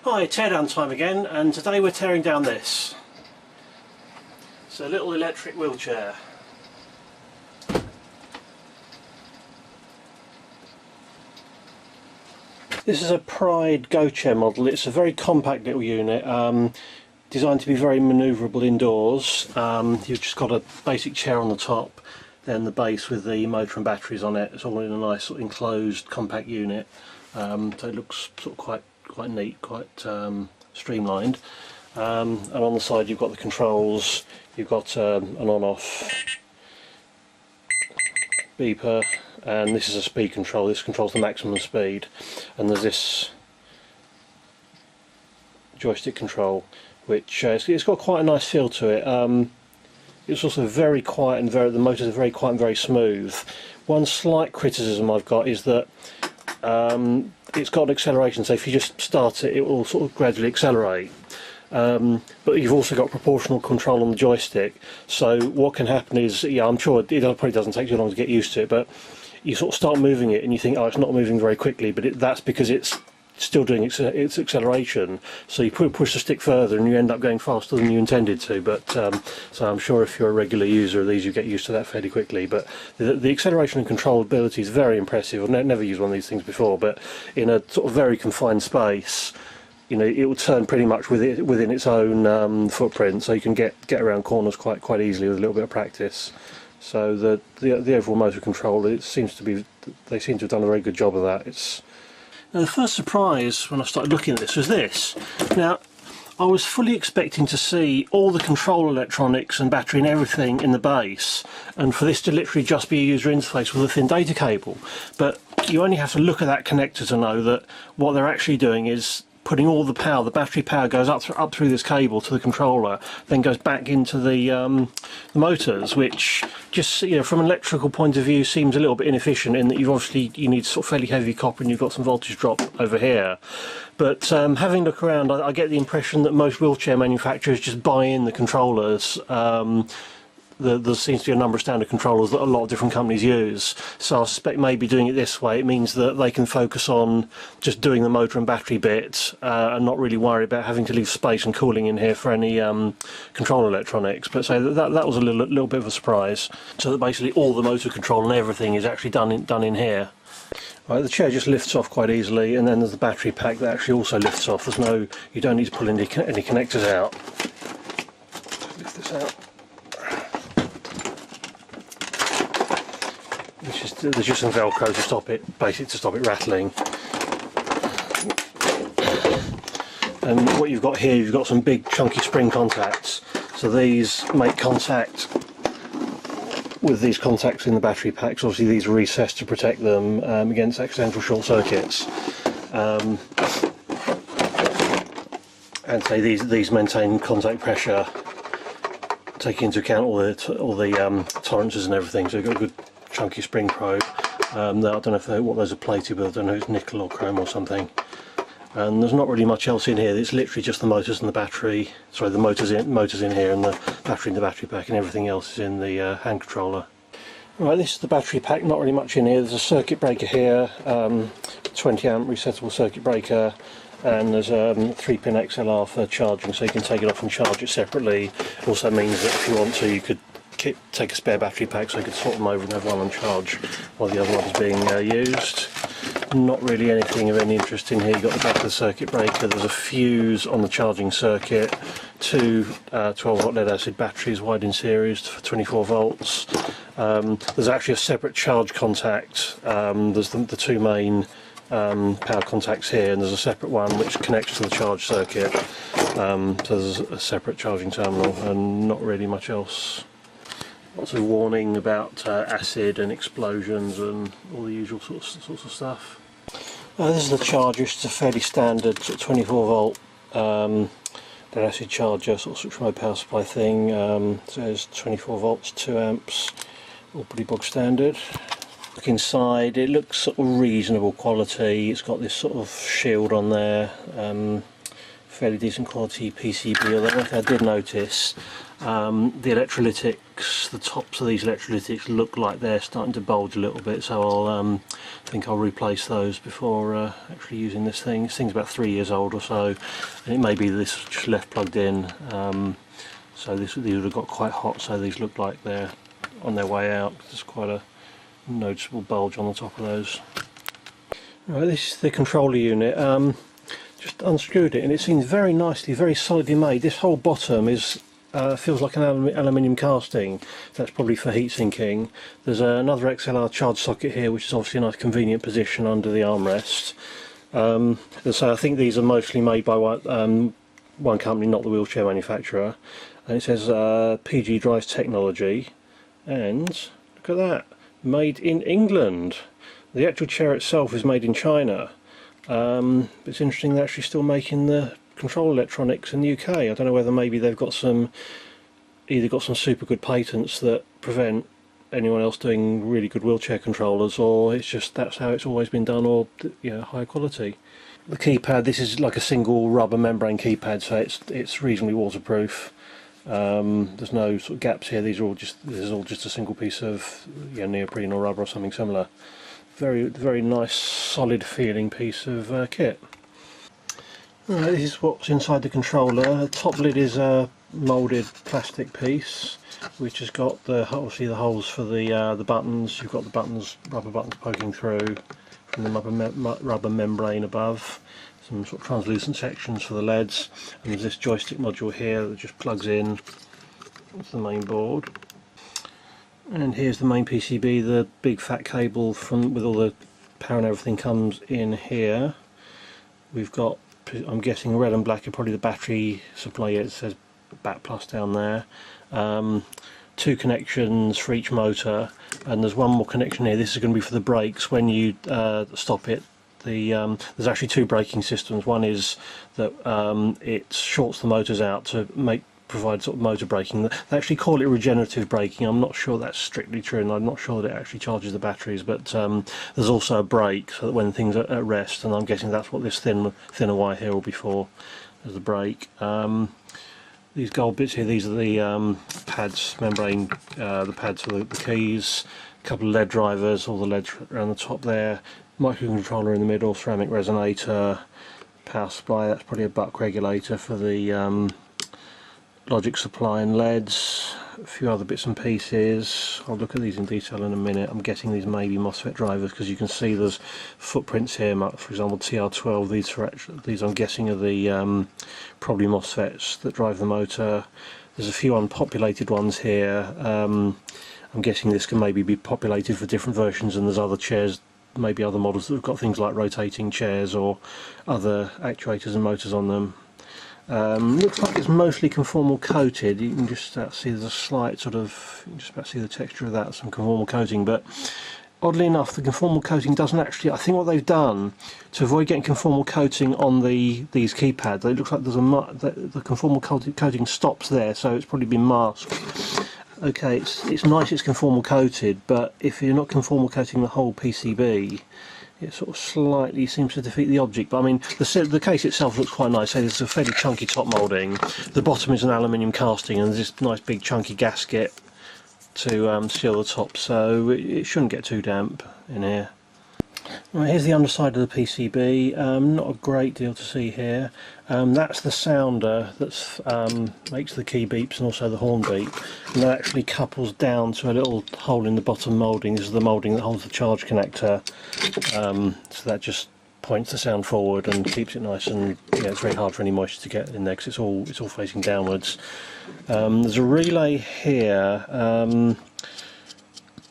Hi, teardown time again, and today we're tearing down this. It's a little electric wheelchair. This is a Pride Go Chair model. It's a very compact little unit, designed to be very manoeuvrable indoors. You've just got a basic chair on the top, then the base with the motor and batteries on it. It's all in a nice sort of enclosed compact unit, so it looks sort of quite neat, quite streamlined. And on the side you've got the controls. You've got an on-off beeper, and this is a speed control. This controls the maximum speed, and there's this joystick control which it's got quite a nice feel to it. It's also very quiet and the motors are very quiet and very smooth. One slight criticism I've got is that it's got an acceleration, so if you just start it, it will sort of gradually accelerate. But you've also got proportional control on the joystick, so what can happen is, yeah, I'm sure it probably doesn't take too long to get used to it, but you sort of start moving it and you think, oh, it's not moving very quickly, but that's because it's still doing its acceleration, so you push the stick further and you end up going faster than you intended to. But so I'm sure if you're a regular user of these you get used to that fairly quickly. But the acceleration and control ability is very impressive. I've never used one of these things before, but in a sort of very confined space, you know, it will turn pretty much within its own footprint, so you can get around corners quite easily with a little bit of practice. So the overall motor control, they seem to have done a very good job of that. Now, the first surprise when I started looking at this was this. Now, I was fully expecting to see all the control electronics and battery and everything in the base, and for this to literally just be a user interface with a thin data cable. But you only have to look at that connector to know that what they're actually doing is putting all the power, the battery power goes up through this cable to the controller, then goes back into the motors, which just, you know, from an electrical point of view seems a little bit inefficient in that you need sort of fairly heavy copper and you've got some voltage drop over here. But having a look around, I get the impression that most wheelchair manufacturers just buy in the controllers. There seems to be a number of standard controllers that a lot of different companies use, so I suspect maybe doing it this way, it means that they can focus on just doing the motor and battery bit and not really worry about having to leave space and cooling in here for any control electronics. But so that was a little bit of a surprise. So that basically all the motor control and everything is actually done in here. Right, the chair just lifts off quite easily, and then there's the battery pack that actually also lifts off. You don't need to pull any connectors out. Lift this out. There's just some Velcro to stop it, basically to stop it rattling. And what you've got here, you've got some big chunky spring contacts. So these make contact with these contacts in the battery packs. Obviously these are recessed to protect them against accidental short circuits. And say these maintain contact pressure, taking into account all the tolerances and everything. So you've got a good chunky spring probe. I don't know what those are plated with. I don't know if it's nickel or chrome or something. And there's not really much else in here. It's literally just the motors and the battery. Sorry, the motors in here, and the battery in the battery pack, and everything else is in the hand controller. Right, this is the battery pack. Not really much in here. There's a circuit breaker here, 20 amp resettable circuit breaker, and there's a 3-pin XLR for charging, so you can take it off and charge it separately. It also means that if you want to, you could take a spare battery pack, so you could swap them over and have one on charge while the other one's being used. Not really anything of any interest in here. You've got the back of the circuit breaker, there's a fuse on the charging circuit, two 12-volt lead acid batteries wired in series for 24 volts. There's actually a separate charge contact. There's the two main power contacts here, and there's a separate one which connects to the charge circuit. So there's a separate charging terminal, and not really much else. Lots of warning about acid and explosions and all the usual sorts of stuff. This is the charger. It's a fairly standard sort of 24 volt lead acid charger, sort of switch mode power supply thing. So there's 24 volts, 2 amps, all pretty bog standard. Look inside, it looks sort of reasonable quality. It's got this sort of shield on there fairly decent quality PCB, although one thing I did notice, the electrolytics, the tops of these electrolytics look like they're starting to bulge a little bit, so I'll think I'll replace those before actually using this thing. This thing's about 3 years old or so, and it may be this was just left plugged in, so these would have got quite hot, so these look like they're on their way out. There's quite a noticeable bulge on the top of those. Right, this is the controller unit. Just unscrewed it, and it seems very nicely, very solidly made. This whole bottom is feels like an aluminium casting. That's probably for heat sinking. There's another XLR charge socket here, which is obviously a nice convenient position under the armrest. And so I think these are mostly made by one company, not the wheelchair manufacturer. And it says PG Drives Technology, and look at that, made in England. The actual chair itself is made in China. It's interesting they're actually still making the control electronics in the UK. I don't know whether maybe they've got either got some super good patents that prevent anyone else doing really good wheelchair controllers, or it's just that's how it's always been done, or high quality. The keypad, this is like a single rubber membrane keypad, so it's reasonably waterproof. There's no sort of gaps here. This is all just a single piece of neoprene or rubber or something similar. Very, very nice, solid feeling piece of kit. Right, this is what's inside the controller. The top lid is a moulded plastic piece, which has got obviously the holes for the buttons. You've got the rubber buttons poking through from the rubber membrane above. Some sort of translucent sections for the LEDs, and there's this joystick module here that just plugs in to the main board. And here's the main PCB. The big fat cable with all the power and everything comes in here. We've got, I'm guessing red and black are probably the battery supply. It says BAT plus down there. 2 connections for each motor, and there's one more connection here. This is going to be for the brakes. When you stop it, there's actually 2 braking systems. One is that it shorts the motors out to provide sort of motor braking. They actually call it regenerative braking. I'm not sure that's strictly true, and I'm not sure that it actually charges the batteries, but there's also a brake so that when things are at rest, and I'm guessing that's what this thinner wire here will be for, as the brake. These gold bits here, these are the pads, membrane, the pads for the keys, a couple of LED drivers, all the LEDs around the top there, microcontroller in the middle, ceramic resonator, power supply. That's probably a buck regulator for the logic supply and LEDs, a few other bits and pieces. I'll look at these in detail in a minute. I'm guessing these may be Mosfet drivers, because you can see there's footprints here, for example TR12. These I'm guessing are the probably Mosfets that drive the motor. There's a few unpopulated ones here. I'm guessing this can maybe be populated for different versions, and there's other chairs, maybe other models that have got things like rotating chairs or other actuators and motors on them. Looks like it's mostly conformal coated. You can just see there's a slight sort of, you can just about see the texture of that, some conformal coating, but oddly enough the conformal coating doesn't actually, I think what they've done to avoid getting conformal coating on these keypads, it looks like there's the conformal coating stops there, so it's probably been masked. Okay, it's nice it's conformal coated, but if you're not conformal coating the whole PCB, it sort of slightly seems to defeat the object. But I mean, the case itself looks quite nice. So there's a fairly chunky top moulding. The bottom is an aluminium casting, and there's this nice big chunky gasket to seal the top, so it shouldn't get too damp in here. Right, here's the underside of the PCB. Not a great deal to see here. That's the sounder that makes the key beeps and also the horn beep, and that actually couples down to a little hole in the bottom moulding. This is the moulding that holds the charge connector, so that just points the sound forward and keeps it nice, and it's very hard for any moisture to get in there because it's all facing downwards. There's a relay here.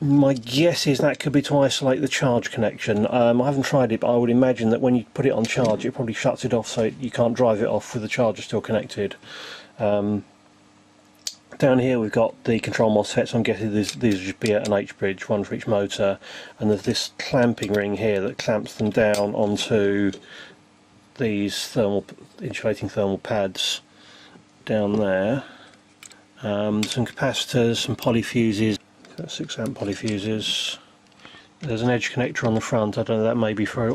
My guess is that could be to isolate the charge connection. I haven't tried it, but I would imagine that when you put it on charge it probably shuts it off, so you can't drive it off with the charger still connected. Down here we've got the control Mosfets. I'm guessing these will just be an H-bridge, one for each motor, and there's this clamping ring here that clamps them down onto these insulating thermal pads down there. Some capacitors, some polyfuses, 6 amp polyfuses, There's an edge connector on the front. I don't know, that may be for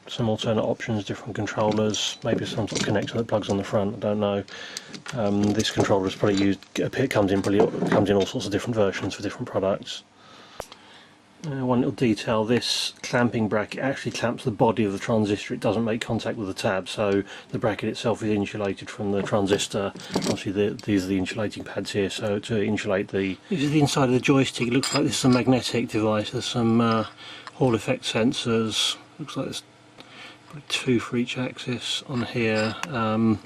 some alternate options, different controllers, maybe some sort of connector that plugs on the front, I don't know. This controller is probably comes in all sorts of different versions for different products. One little detail, this clamping bracket actually clamps the body of the transistor. It doesn't make contact with the tab, so the bracket itself is insulated from the transistor. Obviously these are the insulating pads here, so to insulate this is the inside of the joystick. It looks like this is a magnetic device. There's some Hall effect sensors. Looks like there's probably 2 for each axis on here, and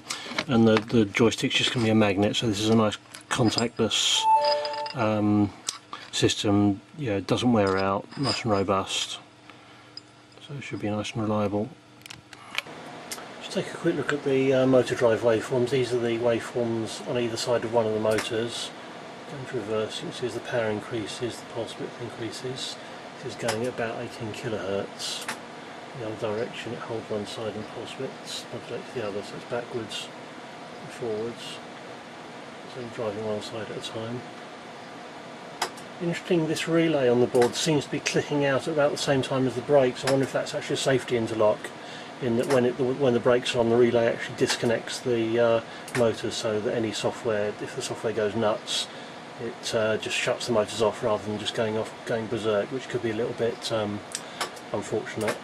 the joystick's just going to be a magnet, so this is a nice contactless system. Yeah, it doesn't wear out, nice and robust, so it should be nice and reliable. Just take a quick look at the motor drive waveforms. These are the waveforms on either side of one of the motors. Going to reverse, you can see as the power increases, the pulse width increases. This is going at about 18 kHz. The other direction, it holds one side and pulse widths, modulates the other, so it's backwards and forwards. So I'm driving one side at a time. Interesting, this relay on the board seems to be clicking out at about the same time as the brakes. I wonder if that's actually a safety interlock, in that when the brakes are on, the relay actually disconnects the motors, so that any software, if the software goes nuts, it just shuts the motors off rather than just going berserk, which could be a little bit unfortunate.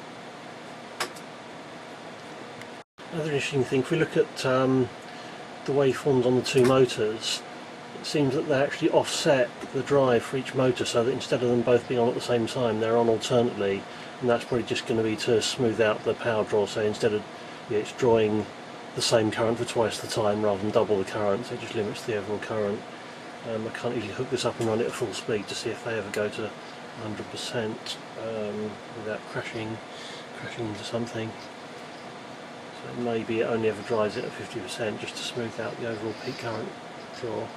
Another interesting thing, if we look at the waveforms on the 2 motors, it seems that they actually offset the drive for each motor, so that instead of them both being on at the same time, they're on alternately, and that's probably just going to be to smooth out the power draw. So instead of it's drawing the same current for twice the time rather than double the current, so it just limits the overall current. I can't easily hook this up and run it at full speed to see if they ever go to 100% without crashing into something. So maybe it only ever drives it at 50% just to smooth out the overall peak current draw.